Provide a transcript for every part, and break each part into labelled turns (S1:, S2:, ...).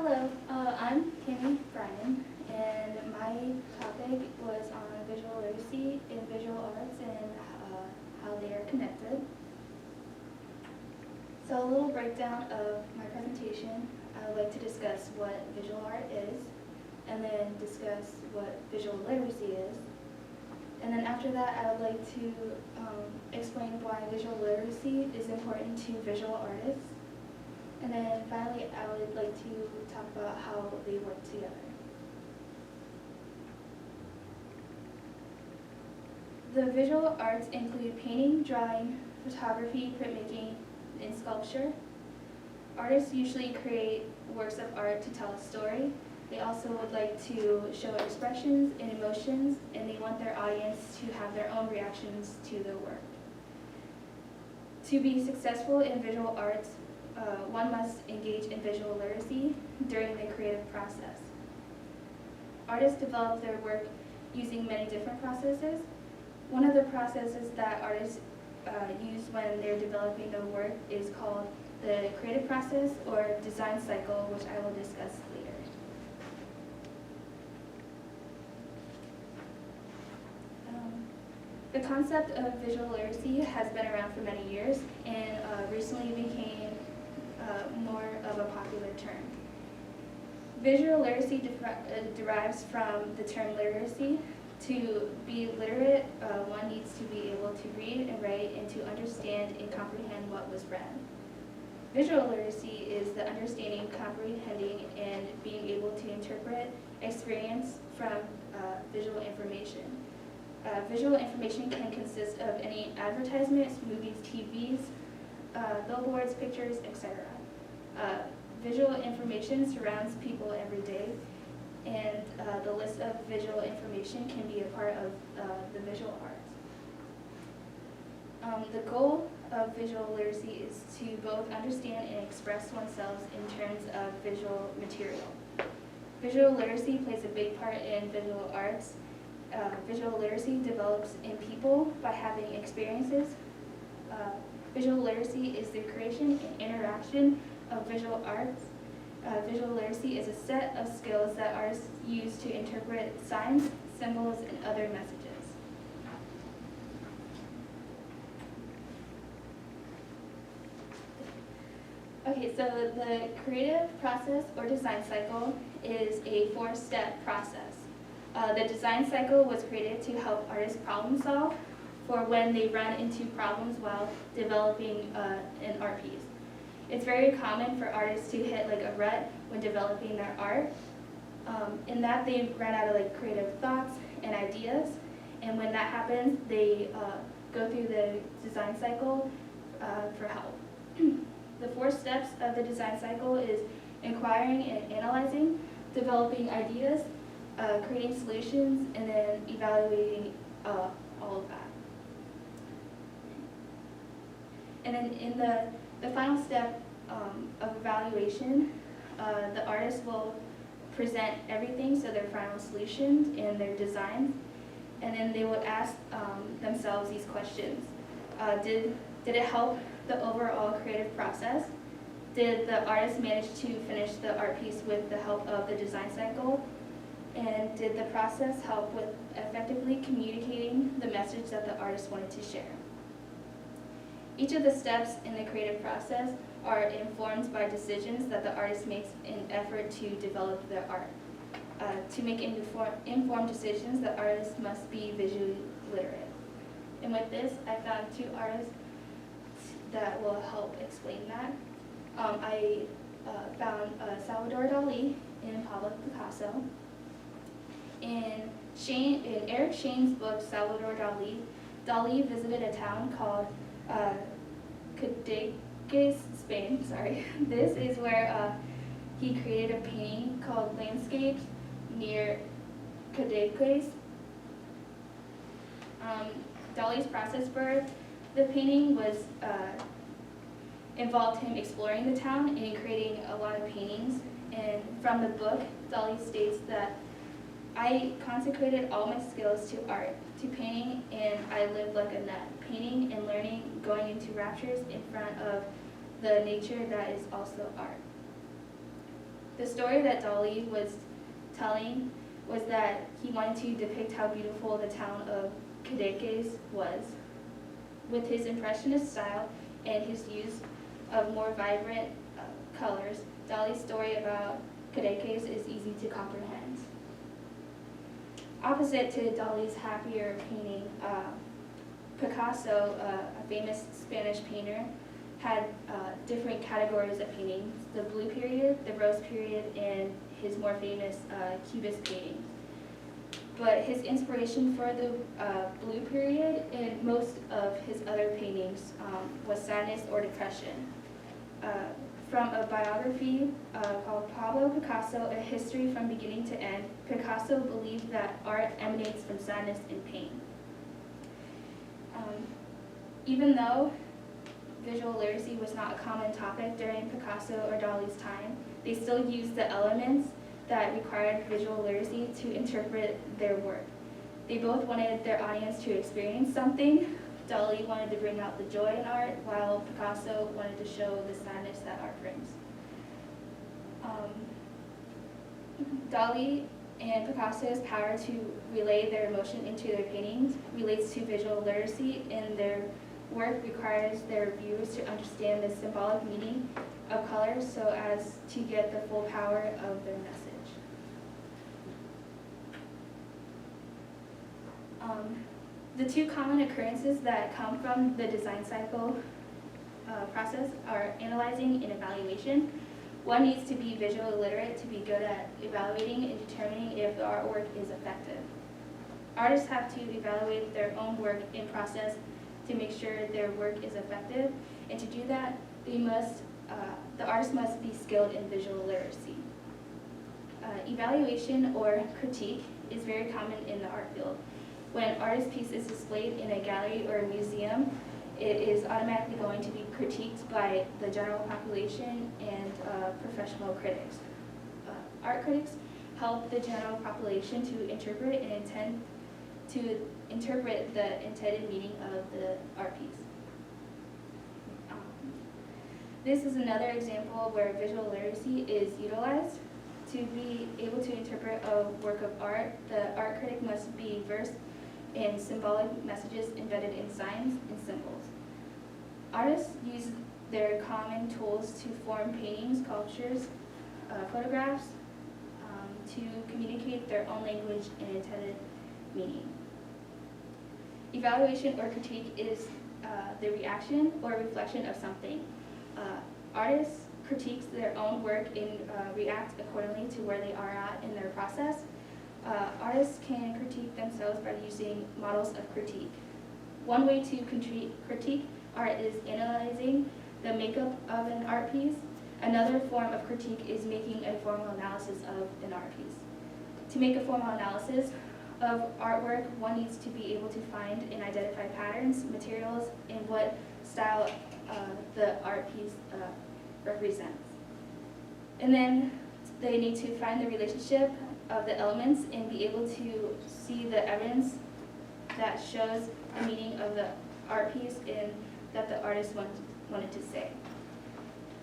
S1: Hello, I'm Kimmy Bryan, and my topic was on visual literacy in visual arts and how they are connected. So a little breakdown of my presentation. I would like to discuss what visual art is, and then discuss what visual literacy is. And then after that, I would like to explain why visual literacy is important to visual artists. And then finally, I would like to talk about how they work together. The visual arts include painting, drawing, photography, printmaking, and sculpture. Artists usually create works of art to tell a story. They also would like to show expressions and emotions, and they want their audience to have their own reactions to their work. To be successful in visual arts, one must engage in visual literacy during the creative process. Artists develop their work using many different processes. One of the processes that artists use when they're developing their work is called the creative process or design cycle, which I will discuss later. The concept of visual literacy has been around for many years and recently became more of a popular term. Visual literacy derives from the term literacy. To be literate, one needs to be able to read and write and to understand and comprehend what was read. Visual literacy is the understanding, comprehending, and being able to interpret experience from visual information. Visual information can consist of any advertisements, movies, TVs, billboards, pictures, etc. Visual information surrounds people every day, and the list of visual information can be a part of the visual arts. The goal of visual literacy is to both understand and express oneself in terms of visual material. Visual literacy plays a big part in visual arts. Visual literacy develops in people by having experiences. Visual literacy is the creation and interaction of visual arts. Visual literacy is a set of skills that artists use to interpret signs, symbols, and other messages. Okay, so the creative process or design cycle is a 4-step process. The design cycle was created to help artists problem solve for when they run into problems while developing an art piece. It's very common for artists to hit like a rut when developing their art, in that they run out of creative thoughts and ideas, and when that happens, they go through the design cycle for help. The 4 steps of the design cycle is inquiring and analyzing, developing ideas, creating solutions, and then evaluating all of that. And then in the final step of evaluation, the artist will present everything, so their final solutions and their designs, and then they would ask themselves these questions. Did it help the overall creative process? Did the artist manage to finish the art piece with the help of the design cycle? And did the process help with effectively communicating the message that the artist wanted to share? Each of the steps in the creative process are informed by decisions that the artist makes in effort to develop their art. To make informed decisions, the artist must be visually literate. And with this, I found 2 artists that will help explain that. I found Salvador Dali and Pablo Picasso. In Eric Shane's book, Salvador Dali, Dali visited a town called Cadiz, Spain. This is where he created a painting called Landscapes near Cadiz. Dali's process for the painting was involved him exploring the town and creating a lot of paintings. And from the book, Dali states that I consecrated all my skills to art, to painting, and I lived like a nut, painting and learning, going into raptures in front of the nature that is also art. The story that Dali was telling was that he wanted to depict how beautiful the town of Cadeques was. With his impressionist style and his use of more vibrant colors, Dali's story about Cadeques is easy to comprehend. Opposite to Dali's happier painting, Picasso, a famous Spanish painter, had different categories of paintings: the blue period, the rose period, and his more famous Cubist paintings. But his inspiration for the blue period and most of his other paintings was sadness or depression. From a biography called Pablo Picasso, A History from Beginning to End, Picasso believed that art emanates from sadness and pain. Even though visual literacy was not a common topic during Picasso or Dali's time, they still used the elements that required visual literacy to interpret their work. They both wanted their audience to experience something. Dali wanted to bring out the joy in art, while Picasso wanted to show the sadness that art brings. Dali and Picasso's power to relay their emotion into their paintings relates to visual literacy, and their work requires their viewers to understand the symbolic meaning of colors so as to get the full power of their message. The two common occurrences that come from the design cycle process are analyzing and evaluation. One needs to be visually literate to be good at evaluating and determining if the artwork is effective. Artists have to evaluate their own work in process to make sure their work is effective, and to do that, the artist must be skilled in visual literacy. Evaluation or critique is very common in the art field. When an artist's piece is displayed in a gallery or a museum, it is automatically going to be critiqued by the general population and professional critics. Art critics help the general population to interpret the intended meaning of the art piece. This is another example where visual literacy is utilized. To be able to interpret a work of art, the art critic must be versed in symbolic messages embedded in signs and symbols. Artists use their common tools to form paintings, sculptures, photographs, to communicate their own language and intended meaning. Evaluation or critique is the reaction or reflection of something. Artists critiques their own work and react accordingly to where they are at in their process. Artists can critique themselves by using models of critique. One way to critique art is analyzing the makeup of an art piece. Another form of critique is making a formal analysis of an art piece. To make a formal analysis of artwork, one needs to be able to find and identify patterns, materials, and what style the art piece represents. And then they need to find the relationship of the elements and be able to see the evidence that shows the meaning of the art piece and that the artist wanted to say,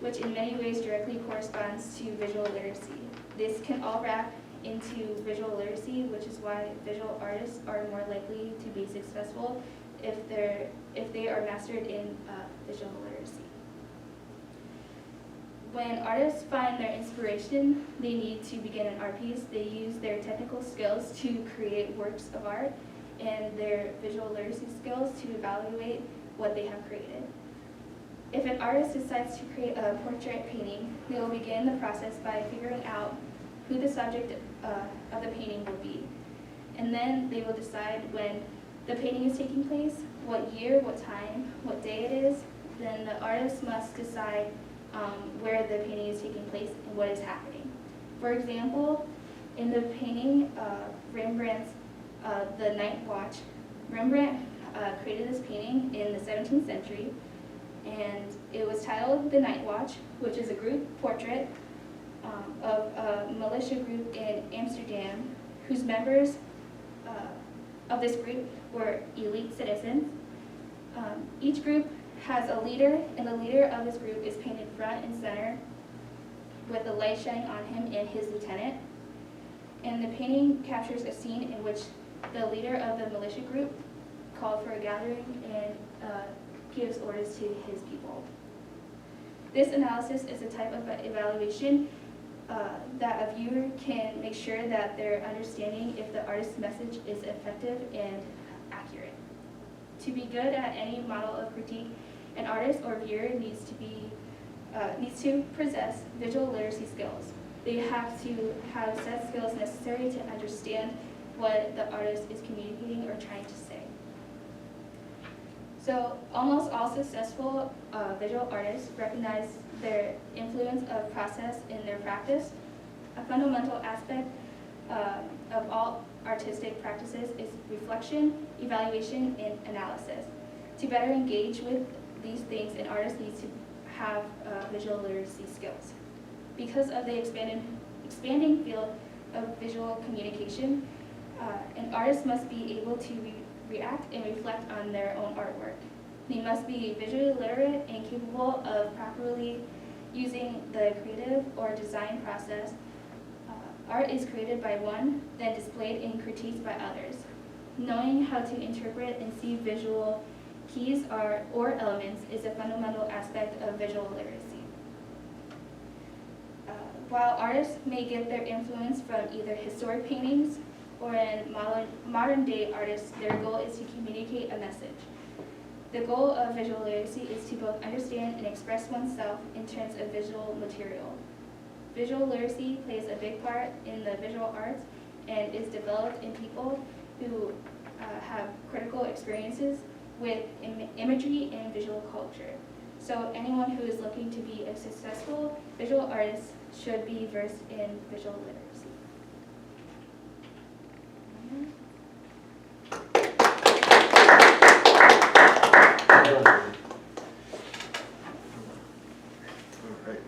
S1: which in many ways directly corresponds to visual literacy. This can all wrap into visual literacy, which is why visual artists are more likely to be successful if they are mastered in visual literacy. When artists find their inspiration, they need to begin an art piece. They use their technical skills to create works of art and their visual literacy skills to evaluate what they have created. If an artist decides to create a portrait painting, they will begin the process by figuring out who the subject of the painting will be. And then they will decide when the painting is taking place, what year, what time, what day it is. Then the artist must decide where the painting is taking place and what is happening. For example, in the painting Rembrandt's The Night Watch, Rembrandt created this painting in the 17th century, and it was titled The Night Watch, which is a group portrait of a militia group in Amsterdam whose members of this group were elite citizens. Each group has a leader, and the leader of this group is painted front and center with a light shining on him and his lieutenant. And the painting captures a scene in which the leader of the militia group called for a gathering and gives orders to his people. This analysis is a type of evaluation that a viewer can make sure that they're understanding if the artist's message is effective and accurate. To be good at any model of critique, an artist or viewer needs to possess visual literacy skills. They have to have set skills necessary to understand what the artist is communicating or trying to say. So almost all successful visual artists recognize their influence of process in their practice. A fundamental aspect of all artistic practices is reflection, evaluation, and analysis. To better engage with these things, an artist needs to have visual literacy skills. Because of the expanding field of visual communication, an artist must be able to react and reflect on their own artwork. They must be visually literate and capable of properly using the creative or design process. Art is created by one, then displayed and critiqued by others. Knowing how to interpret and see visual keys or elements is a fundamental aspect of visual literacy. While artists may get their influence from either historic paintings or in modern-day artists, their goal is to communicate a message. The goal of visual literacy is to both understand and express oneself in terms of visual material. Visual literacy plays a big part in the visual arts and is developed in people who have critical experiences with imagery and visual culture. So anyone who is looking to be a successful visual artist should be versed in visual literacy.
S2: All right.